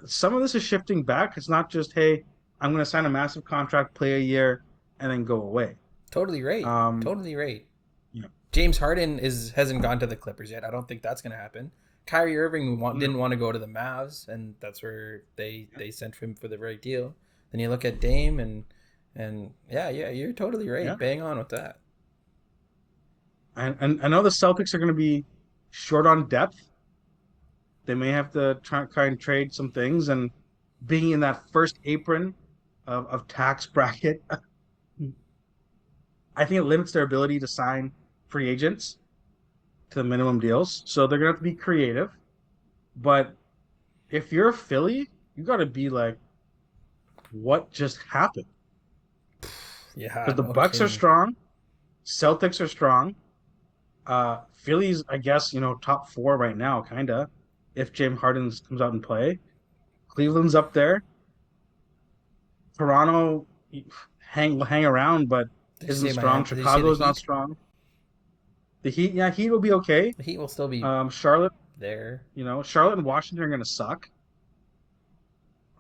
some of this is shifting back. It's not just, hey, I'm going to sign a massive contract, play a year, and then go away. Totally right. Totally right. Yeah. James Harden hasn't gone to the Clippers yet. I don't think that's going to happen Kyrie Irving didn't want to go to the Mavs, and that's where they sent him for the right deal. Then you look at Dame, and yeah, you're totally right. Yeah. Bang on with that. And I know the Celtics are going to be short on depth. They may have to try and trade some things, and being in that first apron of tax bracket, I think it limits their ability to sign free agents to the minimum deals. So they're going to have to be creative. But if you're Philly, you got to be like, what just happened? Yeah, Because the Bucks are strong, Celtics are strong. Philly's, I guess, top 4 right now, kind of. If James Harden comes out and play, Cleveland's up there. Toronto hang around, but isn't strong. Chicago's not strong. The Heat, Heat will be okay. The Heat will still be Charlotte there. Charlotte and Washington are going to suck.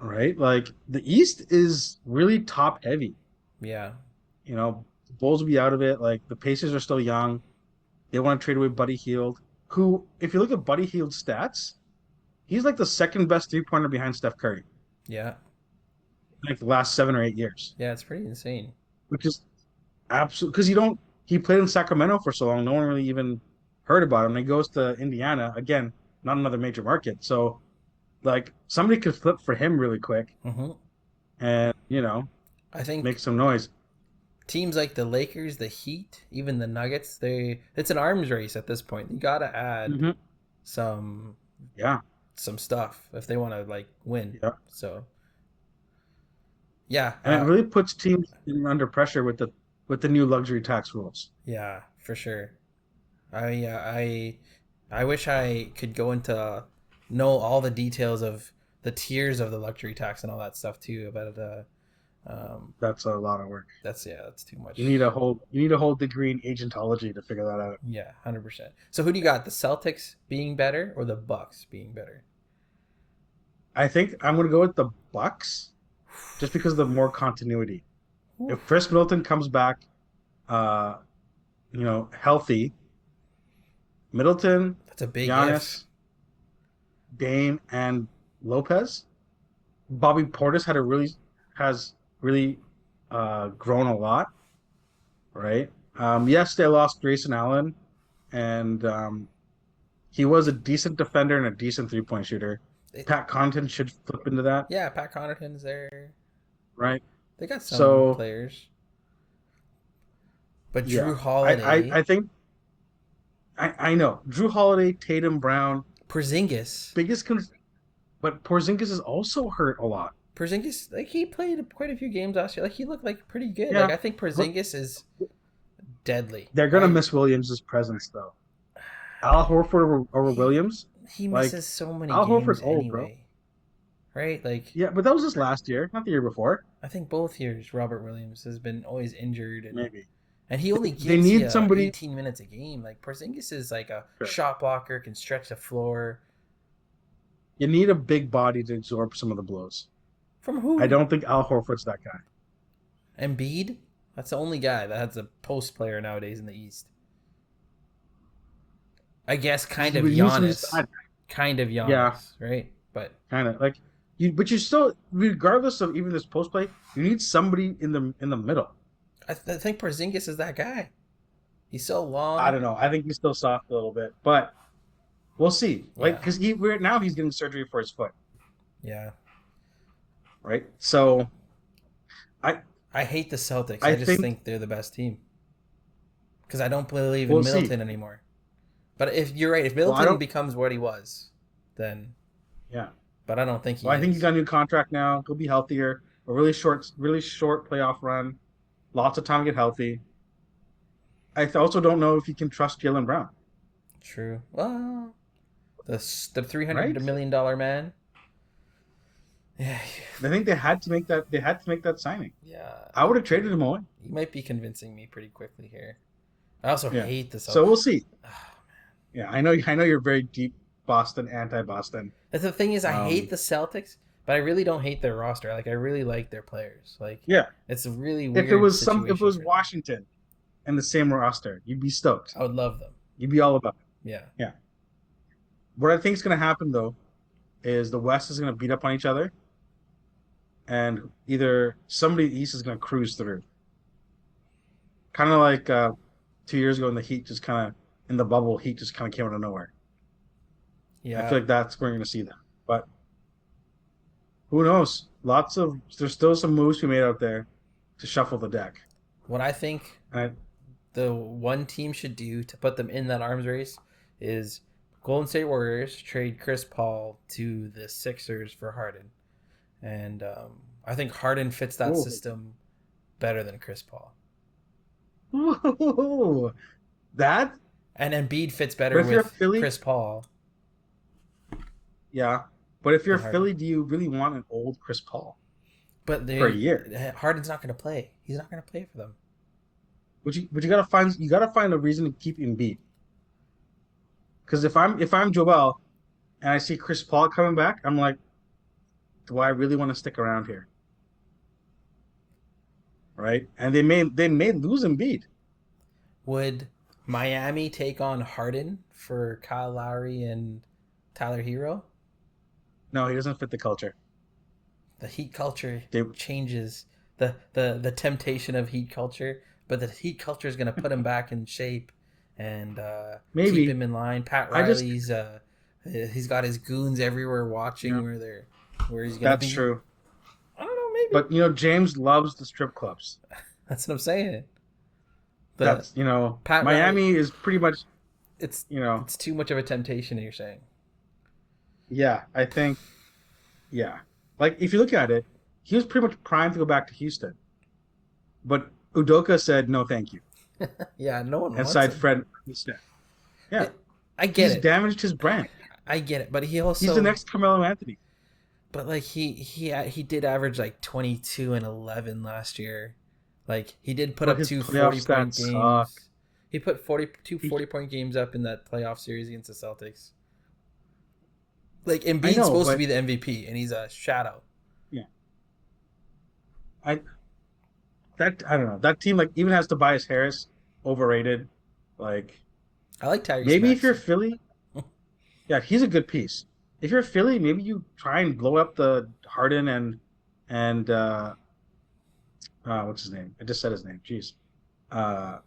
All right, like the East is really top heavy. Yeah. The Bulls will be out of it. Like the Pacers are still young. They want to trade away Buddy Hield, who, if you look at Buddy Hield's stats, he's like the second best 3-pointer behind Steph Curry. Yeah. Like the last 7 or 8 years. Yeah, it's pretty insane. Which is absolute, because he played in Sacramento for so long, no one really even heard about him. He goes to Indiana, again, not another major market. So, like, somebody could flip for him really quick. Mm-hmm. And, I think make some noise. Teams like the Lakers, the Heat, even the Nuggets, it's an arms race at this point. You got to add some stuff if they want to like win. Yeah. So yeah, and it really puts teams under pressure with the new luxury tax rules. Yeah, for sure. I wish I could go into know all the details of the tiers of the luxury tax and all that stuff too, but that's a lot of work. That's too much. You need a whole degree in agentology to figure that out. Yeah, 100%. So who do you got? The Celtics being better or the Bucks being better? I think I'm going to go with the Bucks, just because of the more continuity. If Chris Middleton comes back, healthy, Middleton, that's a big Giannis, Dame, and Lopez. Bobby Portis has really grown a lot, right? Yes, they lost Grayson Allen, and he was a decent defender and a decent 3-point shooter. Pat Connaughton should flip into that. Yeah, Pat Connaughton's there. Right. They got some players. But Drew Holiday... I think... I know. Drew Holiday, Tatum, Brown... Porzingis. But Porzingis is also hurt a lot. Porzingis, like, he played quite a few games last year. Like, he looked like pretty good. Yeah. Like, I think Porzingis is deadly. They're going to miss Williams' presence, though. Al Horford over Williams... He misses so many Al games Horford's old, anyway. Bro. Right? Like, yeah, but that was just last year, not the year before. I think both years Robert Williams has been always injured. Maybe. And he only gives they need somebody 18 minutes a game. Like, Porzingis is like a shot blocker, can stretch the floor. You need a big body to absorb some of the blows. From who? I don't think Al Horford's that guy. Embiid? That's the only guy that has a post player nowadays in the East. I guess kind of Giannis. Yeah. Right? But kind of like but you still, regardless of even this post play, you need somebody in the middle. I think Porzingis is that guy. He's so long. I don't know. I think he's still soft a little bit, but we'll see. Like, because now he's getting surgery for his foot. Yeah. Right. So, I hate the Celtics. I just think they're the best team. Because I don't believe in Middleton anymore. But if you're right, if Middleton becomes what he was, then yeah. But I don't think he. I think he's got a new contract now. He'll be healthier. A really short playoff run. Lots of time to get healthy. I also don't know if you can trust Jaylen Brown. True. Well, the $300 million man. Yeah. I think they had to make that. They had to make that signing. Yeah. I would have traded him away. You might be convincing me pretty quickly here. I also hate the Celtics. So we'll see. Oh, man. Yeah, I know you're very deep Boston, anti-Boston. The thing is, I hate the Celtics, but I really don't hate their roster. Like, I really like their players. Like, it's a really weird if it was Washington and the same roster, you'd be stoked. I would love them. You'd be all about it. Yeah. Yeah. What I think is going to happen though is the West is going to beat up on each other, and either somebody in the East is going to cruise through. Kind of like 2 years ago, in the Heat just kind of in the bubble, Heat just kind of came out of nowhere. I Yeah. feel like that's where you're going to see them. But who knows? There's still some moves to be made out there to shuffle the deck. What I think And the one team should do to put them in that arms race is Golden State Warriors trade Chris Paul to the Sixers for Harden, and I think Harden fits that oh, system better than Chris Paul, whoa, that. and Embiid fits But better if you're with Philly, Chris Paul yeah. But if you're than Harden. Philly, do you really want an old Chris Paul But for a year? Harden's not going to play. He's not going to play for them. But you gotta find a reason to keep Embiid. Because if I'm Joel and I see Chris Paul coming back, I'm like, do I really want to stick around here? Right? And they may lose Embiid. Would Miami take on Harden for Kyle Lowry and Tyler Hero? No, he doesn't fit the culture. The Heat culture They, changes the temptation of Heat culture, but the Heat culture is going to put him back in shape and keep maybe him in line. Pat I just Riley's he's got his goons everywhere watching yeah, where he's going to that's be. true. I don't know, maybe But James loves the strip clubs. that's what I'm saying. The That's Pat Riley, Miami is pretty much it's you know it's too much of a temptation. You're saying, yeah. I think yeah. Like if you look at it, he was pretty much primed to go back to Houston, but Udoka said no, thank you, yeah, no one and wants signed him. Fred instead. Yeah, I get he's it. damaged his brand. I get it, but he He's the also, next Carmelo Anthony. but like he did average like 22 and 11 last year. Like he did put But up his two playoff 40-point stats suck. games. He put 2 He, 40-point games up in that playoff series against the Celtics. Like I Embiid's know, supposed to but be the MVP, and he's a shadow. yeah, I I don't know. That team like even has Tobias Harris overrated. Like I like Tyrese maybe if you're Maxey. Philly, yeah, he's a good piece. If you're Philly, maybe you try and blow up the Harden and what's his name? I just said his name. Jeez. Uh,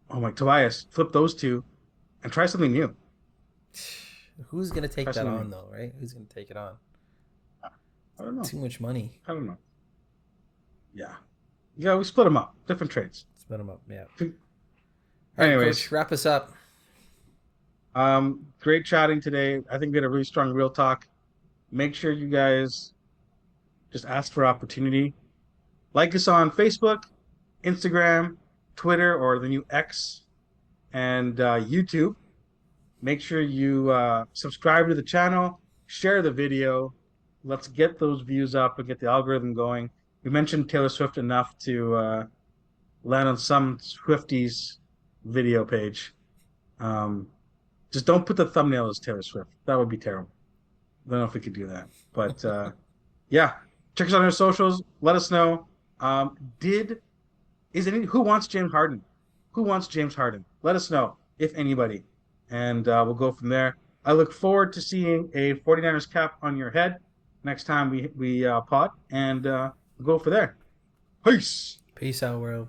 oh my Tobias. Flip those two and try something new. Who's gonna Try take that something on new. though? Right? Who's gonna take it on? I don't know. Too much money. I don't know. Yeah. Yeah, we split them up. Different trades. Split them up. Yeah. All right, Anyways, Coach. Wrap us up. great chatting today. I think we had a really strong real talk. Make sure you guys just ask for opportunity. Like us on Facebook, Instagram, Twitter, or the new X, and YouTube. Make sure you subscribe to the channel, share the video. Let's get those views up and get the algorithm going. We mentioned Taylor Swift enough to land on some Swifties video page. Just don't put the thumbnail as Taylor Swift. That would be terrible. I don't know if we could do that. But yeah, check us out on our socials. Let us know. Who wants James Harden? Who wants James Harden? Let us know if anybody, and we'll go from there. I look forward to seeing a 49ers cap on your head next time we pod, and we'll go for there. Peace. Peace out, world.